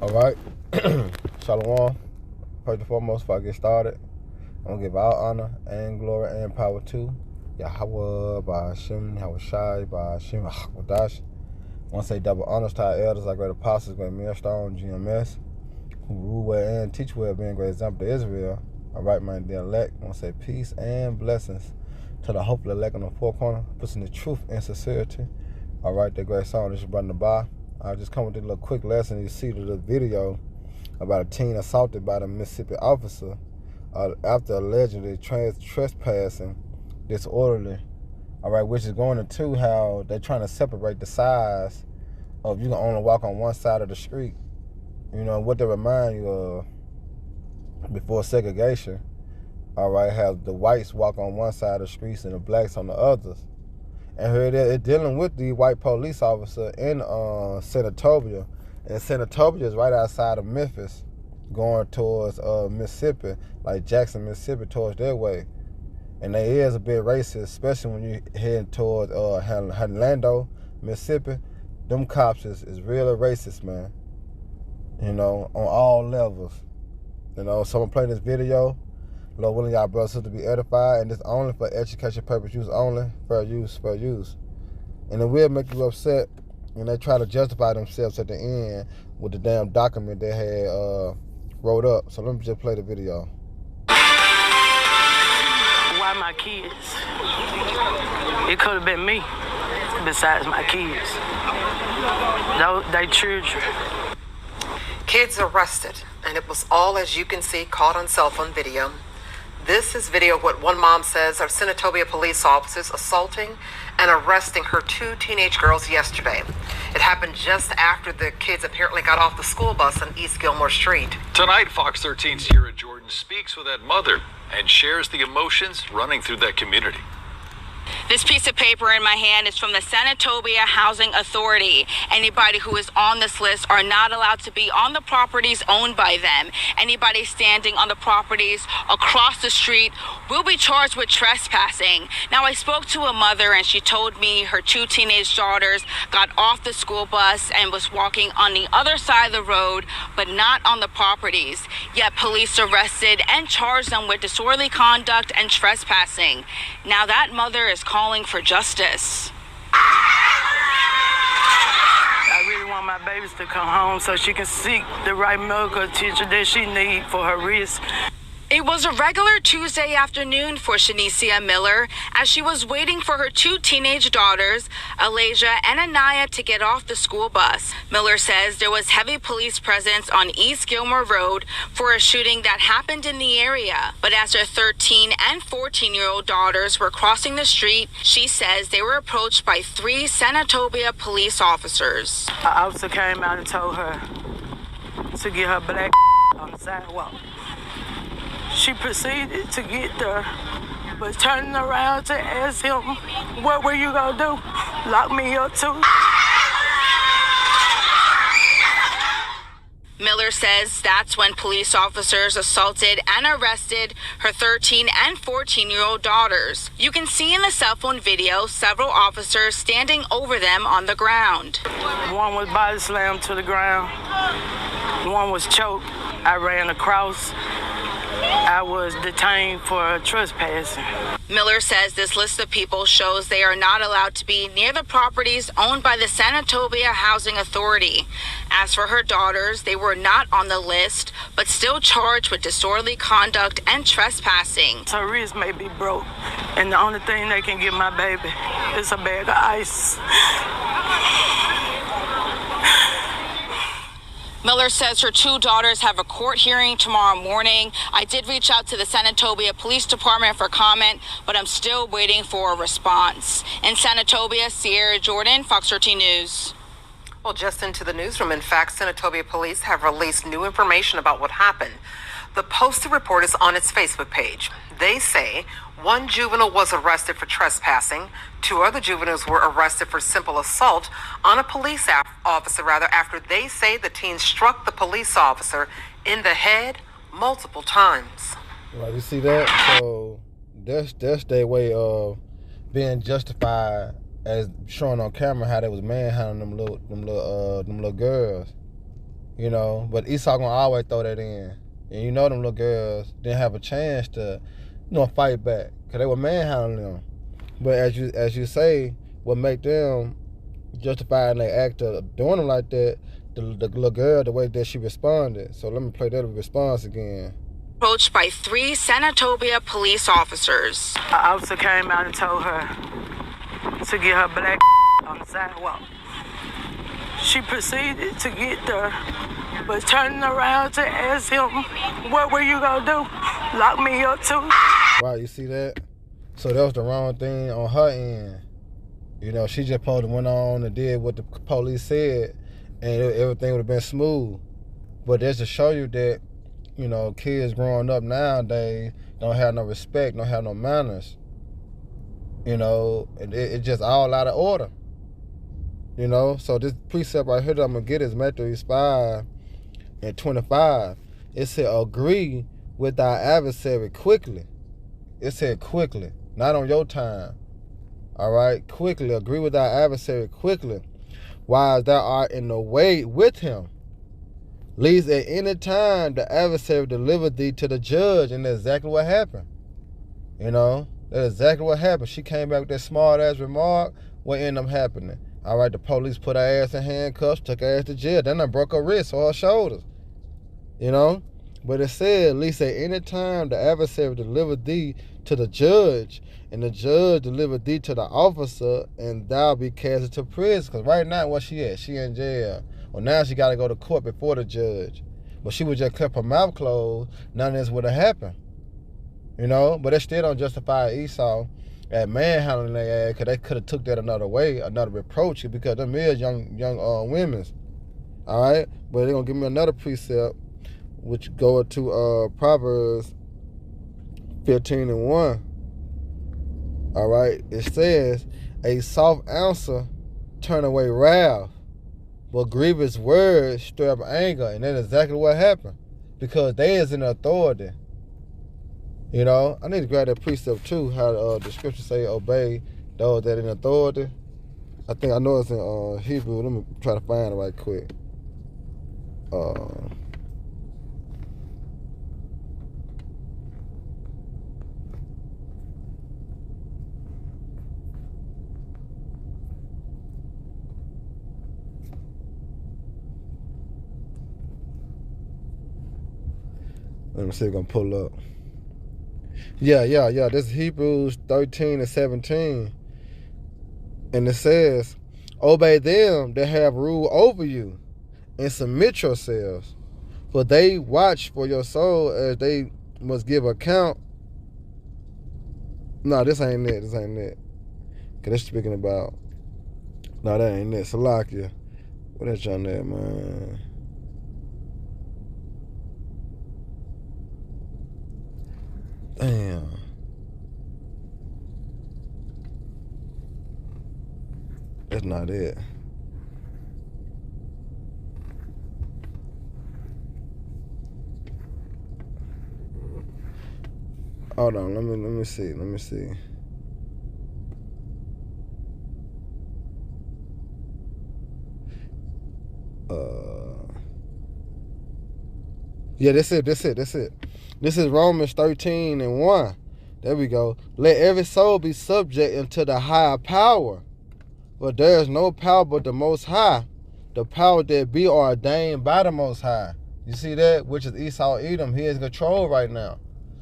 All right. Shalom. First and foremost, before I get started, I'm going to give all honor and glory and power to Yahweh, Ba'ashem, Yahushai, Ba'ashem, Ahmadash. I want to say double honors to our elders, our great apostles, great millstone, GMS, who rule well and teach well, being a great example to Israel. All right, man, the elect. I want to say peace and blessings to the hopeful elect on the four corner, pushing the truth and sincerity. All right, that great song, this is Brother Ba. I'll just come with a little quick lesson. You see the video about a teen assaulted by the Mississippi officer after allegedly trespassing disorderly. All right, which is going into how they're trying to separate the size of you can only walk on one side of the street. You know, what they remind you of before segregation, all right, have the whites walk on one side of the streets and the blacks on the others. And here it's dealing with the white police officer in Senatobia. And Senatobia is right outside of Memphis, going towards Mississippi, like Jackson, Mississippi, towards their way. And they is a bit racist, especially when you heading towards Orlando, Mississippi. Them cops is really racist, man. You know, on all levels. You know, so I'm playing this video. Lord willing, y'all brothers and sisters be edified, and it's only for education purpose use only. Fair use, fair use. And it will make you upset when they try to justify themselves at the end with the damn document they had wrote up. So let me just play the video. Why my kids? It could have been me besides my kids. They children. Kids arrested, and it was all, as you can see, caught on cell phone video. This is video of what one mom says are Senatobia police officers assaulting and arresting her two teenage girls yesterday. It happened just after the kids apparently got off the school bus on East Gilmore Street. Tonight, Fox 13's Sierra Jordan speaks with that mother and shares the emotions running through that community. This piece of paper in my hand is from the Senatobia Housing Authority. Anybody who is on this list are not allowed to be on the properties owned by them. Anybody standing on the properties across the street will be charged with trespassing. Now, I spoke to a mother and she told me her two teenage daughters got off the school bus and was walking on the other side of the road, but not on the properties. Yet police arrested and charged them with disorderly conduct and trespassing. Now, that mother is calling for justice. I really want my babies to come home so she can seek the right medical attention that she needs for her wrist. It was a regular Tuesday afternoon for Shanicia Miller as she was waiting for her two teenage daughters, Alasia and Anaya, to get off the school bus. Miller says there was heavy police presence on East Gilmore Road for a shooting that happened in the area. But as her 13 and 14-year-old daughters were crossing the street, she says they were approached by three Senatobia police officers. An officer came out and told her to get her black on the sidewalk. She proceeded to get there, but turning around to ask him, what were you gonna do? Lock me up too? Miller says that's when police officers assaulted and arrested her 13 and 14-year-old daughters. You can see in the cell phone video several officers standing over them on the ground. One was body slammed to the ground. One was choked. I ran across. I was detained for trespassing. Miller says this list of people shows they are not allowed to be near the properties owned by the Senatobia Housing Authority. As for her daughters, they were not on the list, but still charged with disorderly conduct and trespassing. Her wrist may be broke, and the only thing they can give my baby is a bag of ice. Miller says her two daughters have a court hearing tomorrow morning. I did reach out to the Senatobia Police Department for comment, but I'm still waiting for a response. In Senatobia, Sierra Jordan, Fox 13 News. Well, just into the newsroom, in fact, Senatobia police have released new information about what happened. The posted report is on its Facebook page. They say one juvenile was arrested for trespassing. Two other juveniles were arrested for simple assault on a police officer, after they say the teen struck the police officer in the head multiple times. Right, you see that? So that's their way of being justified as showing on camera how they was manhandling them little girls. you know. But Esau gonna always throw that in. And you know them little girls didn't have a chance to, fight back. Because they were manhandling them. But as you say, what make them justify their act of doing them like that, the little girl, the way that she responded. So let me play that response again. Approached by 3 Senatobia police officers. An officer came out and told her to get her black on the sidewalk. She proceeded to get there, but turning around to ask him, what were you gonna do? Lock me up too? Right, you see that? So that was the wrong thing on her end. You know, she just supposed to went on and did what the police said, and everything would have been smooth. But that's to show you that, you know, kids growing up nowadays don't have no respect, don't have no manners. You know, it's just all out of order. You know, so this precept right here that I'm going to get is Matthew 5:25. It said, agree with thy adversary quickly. It said quickly, not on your time. All right, quickly, agree with thy adversary quickly, while thou art in the way with him. Lest at any time the adversary deliver thee to the judge. And that's exactly what happened. You know, that's exactly what happened. She came back with that smart ass remark. What ended up happening? All right, the police put her ass in handcuffs, took her ass to jail. Then I broke her wrists or her shoulders. You know? But it said, at least at any time the adversary delivered thee to the judge, and the judge delivered thee to the officer, and thou be cast into prison. Because right now, where she at? She in jail. Well, now she got to go to court before the judge. But she would just kept her mouth closed, none of this would have happened. You know? But that still don't justify Esau at manhandling their ass, because they could have took that another way, another reproach, because them is young women. All right? But they're going to give me another precept, which go to Proverbs 15:1. All right? It says, a soft answer turn away wrath, but grievous words stir up anger. And that's exactly what happened, because they is in authority. You know, I need to grab that precept too, how the scripture say obey those that in authority. I think I know it's in Hebrew. Let me try to find it right quick. Let me see if I can pull up. Yeah. This is Hebrews 13:17. And it says, obey them that have rule over you, and submit yourselves. For they watch for your soul, as they must give account. No, this ain't it. Because it's speaking about... No, that ain't it. Salakia. What is on there, man? Damn. That's not it. Hold on, let me see. Yeah, that's it. This is Romans 13:1. There we go. Let every soul be subject unto the higher power. For there is no power but the Most High. The power that be ordained by the Most High. You see that? Which is Esau Edom. He is in control right now.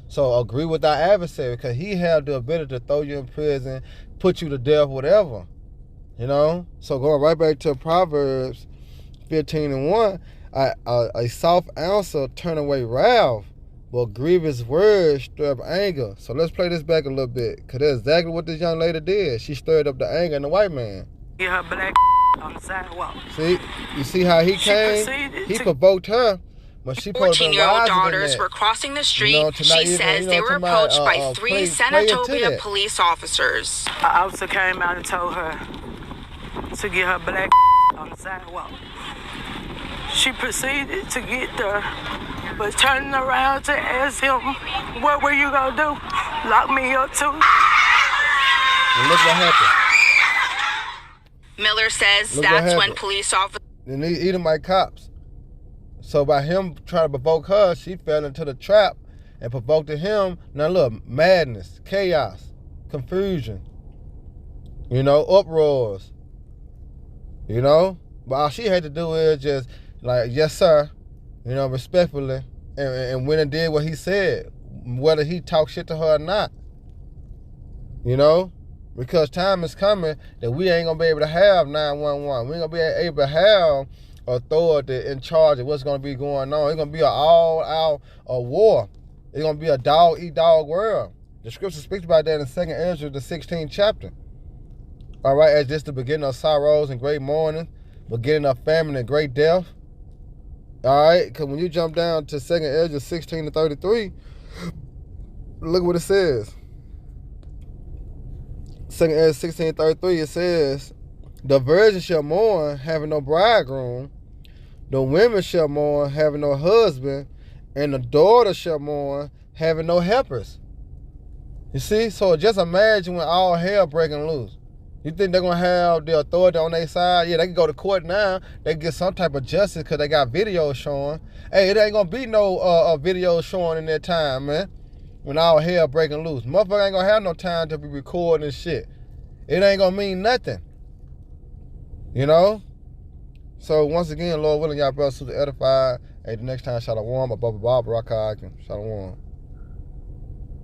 So agree with our adversary, because he have the ability to throw you in prison, put you to death, whatever. You know? So going right back to Proverbs 15:1, a soft answer turn away wrath, but grievous words stir up anger. So let's play this back a little bit, because that's exactly what this young lady did. She stirred up the anger in the white man. Get her black on the sidewalk. See? You see how he came? He provoked her. But she 14-year-old daughters were crossing the street. You know, she says they were approached by 3 Senatobia police officers. An officer came out and told her to get her black on the sidewalk. She proceeded to get there, but turning around to ask him, what were you gonna do? Lock me up too? And look what happened. Miller says that's when police officers... And they Edomite cops. So by him trying to provoke her, she fell into the trap and provoked him. Now look, madness, chaos, confusion, uproars, But all she had to do is just like, yes, sir, respectfully, and went and did what he said, whether he talked shit to her or not, because time is coming that we ain't gonna be able to have 911. We ain't gonna be able to have authority in charge of what's gonna be going on. It's gonna be an all-out war. It's gonna be a dog-eat-dog world. The scripture speaks about that in 2 Ezra, the 16th chapter. All right, as this the beginning of sorrows and great mourning, beginning of famine and great death. All right, because when you jump down to 2 Ezra 16 to 33, look what it says. 2 Ezra 16 33, it says, the virgin shall mourn, having no bridegroom. The women shall mourn, having no husband. And the daughter shall mourn, having no helpers. You see? So just imagine when all hell breaking loose. You think they're going to have the authority on their side? Yeah, they can go to court now. They can get some type of justice because they got videos showing. Hey, it ain't going to be no videos showing in that time, man. When all hell breaking loose. Motherfucker ain't going to have no time to be recording this shit. It ain't going to mean nothing. So once again, Lord willing, y'all brothers to edify. Hey, the next time, shalom, above Bob, Rock, Shalom.